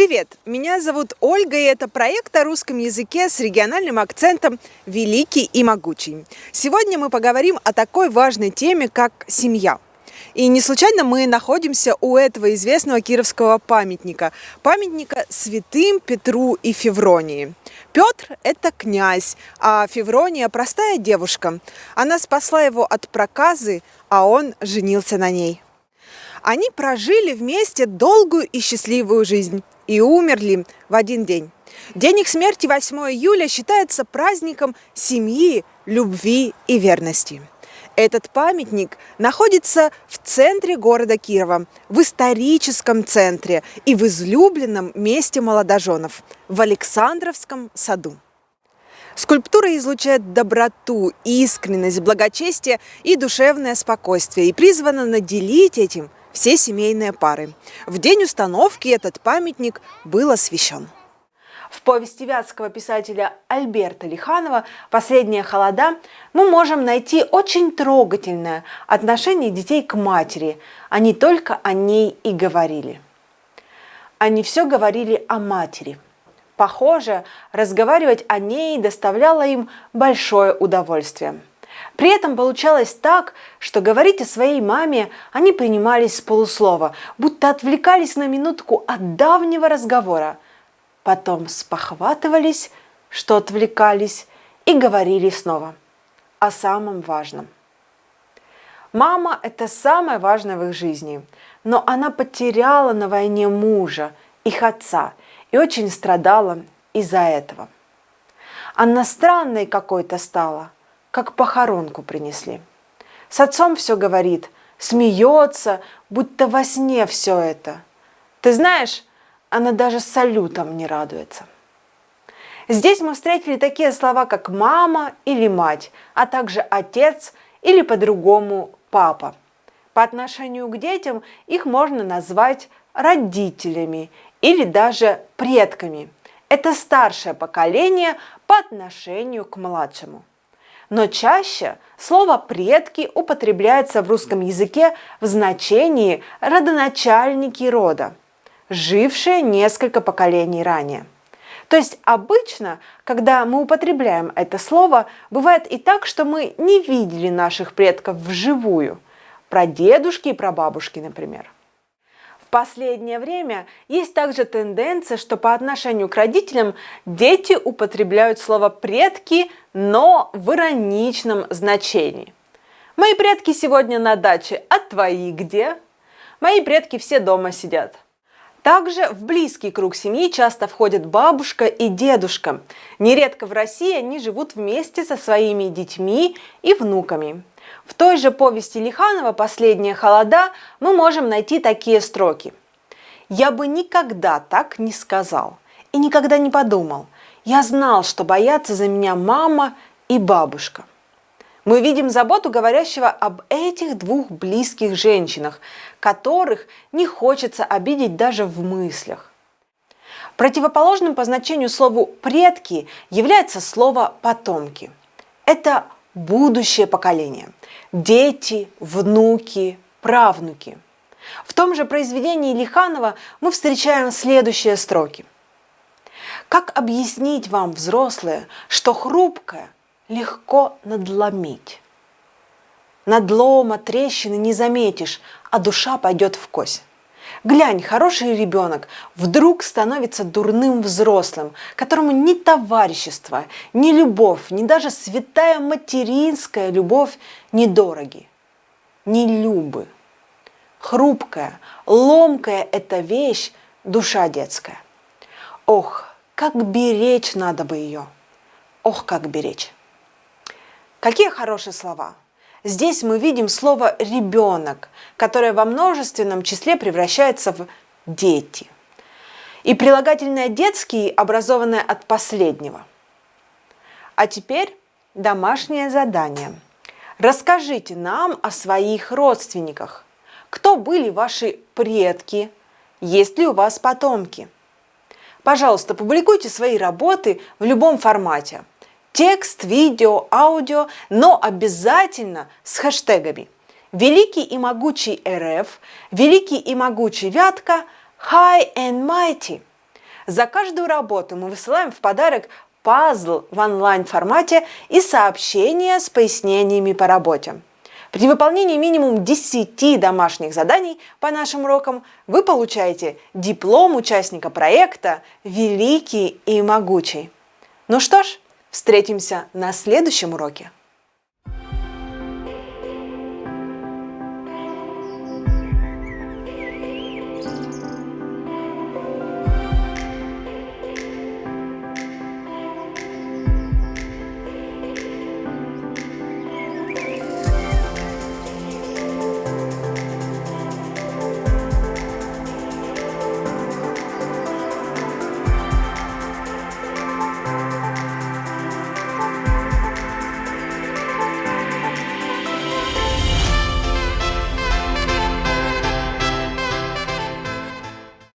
Привет! Меня зовут Ольга, и это проект о русском языке с региональным акцентом «Великий и могучий». Сегодня мы поговорим о такой важной теме, как семья. И не случайно мы находимся у этого известного кировского памятника святым Петру и Февронии. Петр – это князь, а Феврония – простая девушка. Она спасла его от проказы, а он женился на ней. Они прожили вместе долгую и счастливую жизнь и умерли в один день. День их смерти, 8 июля, считается праздником семьи, любви и верности. Этот памятник находится в центре города Кирова, в историческом центре и в излюбленном месте молодоженов – в Александровском саду. Скульптура излучает доброту, искренность, благочестие и душевное спокойствие и призвана наделить этим все семейные пары. В день установки этот памятник был освящен. В повести вятского писателя Альберта Лиханова «Последние холода» мы можем найти очень трогательное отношение детей к матери. Они только о ней и говорили. Они все говорили о матери. Похоже, разговаривать о ней доставляло им большое удовольствие. При этом получалось так, что говорить о своей маме они принимались с полуслова, будто отвлекались на минутку от давнего разговора. Потом спохватывались, что отвлекались, и говорили снова о самом важном. Мама – это самое важное в их жизни, но она потеряла на войне мужа, их отца, и очень страдала из-за этого. Она странной какой-то стала, как похоронку принесли. С отцом все говорит, смеется, будто во сне все это. Ты знаешь, она даже салютом не радуется. Здесь мы встретили такие слова, как мама или мать, а также отец или по-другому папа. По отношению к детям их можно назвать родителями или даже предками. Это старшее поколение по отношению к младшему. Но чаще слово «предки» употребляется в русском языке в значении родоначальники рода, жившие несколько поколений ранее. То есть обычно, когда мы употребляем это слово, бывает и так, что мы не видели наших предков вживую, прадедушки и прабабушки, например. В последнее время есть также тенденция, что по отношению к родителям дети употребляют слово «предки», но в ироничном значении. Мои предки сегодня на даче, а твои где? Мои предки все дома сидят. Также в близкий круг семьи часто входят бабушка и дедушка. Нередко в России они живут вместе со своими детьми и внуками. В той же повести Лиханова «Последние холода» мы можем найти такие строки. «Я бы никогда так не сказал и никогда не подумал. Я знал, что боятся за меня мама и бабушка». Мы видим заботу говорящего об этих двух близких женщинах, которых не хочется обидеть даже в мыслях. Противоположным по значению слову «предки» является слово «потомки». Это будущее поколение. Дети, внуки, правнуки. В том же произведении Лиханова мы встречаем следующие строки. «Как объяснить вам, взрослые, что хрупкое легко надломить? Надлома, трещины не заметишь, а душа пойдет вкось. Глянь, хороший ребенок вдруг становится дурным взрослым, которому ни товарищество, ни любовь, ни даже святая материнская любовь не дороги, не любы. Хрупкая, ломкая эта вещь – душа детская. Ох, как беречь надо бы ее! Ох, как беречь!» Какие хорошие слова! Здесь мы видим слово «ребенок», которое во множественном числе превращается в «дети». И прилагательное «детский», образованное от последнего. А теперь домашнее задание. Расскажите нам о своих родственниках. Кто были ваши предки? Есть ли у вас потомки? Пожалуйста, публикуйте свои работы в любом формате. Текст, видео, аудио, но обязательно с хэштегами «Великий и могучий РФ», «Великий и могучий Вятка», «High and Mighty». За каждую работу мы высылаем в подарок пазл в онлайн-формате и сообщения с пояснениями по работе. При выполнении минимум 10 домашних заданий по нашим урокам вы получаете диплом участника проекта «Великий и могучий». Ну что ж, встретимся на следующем уроке.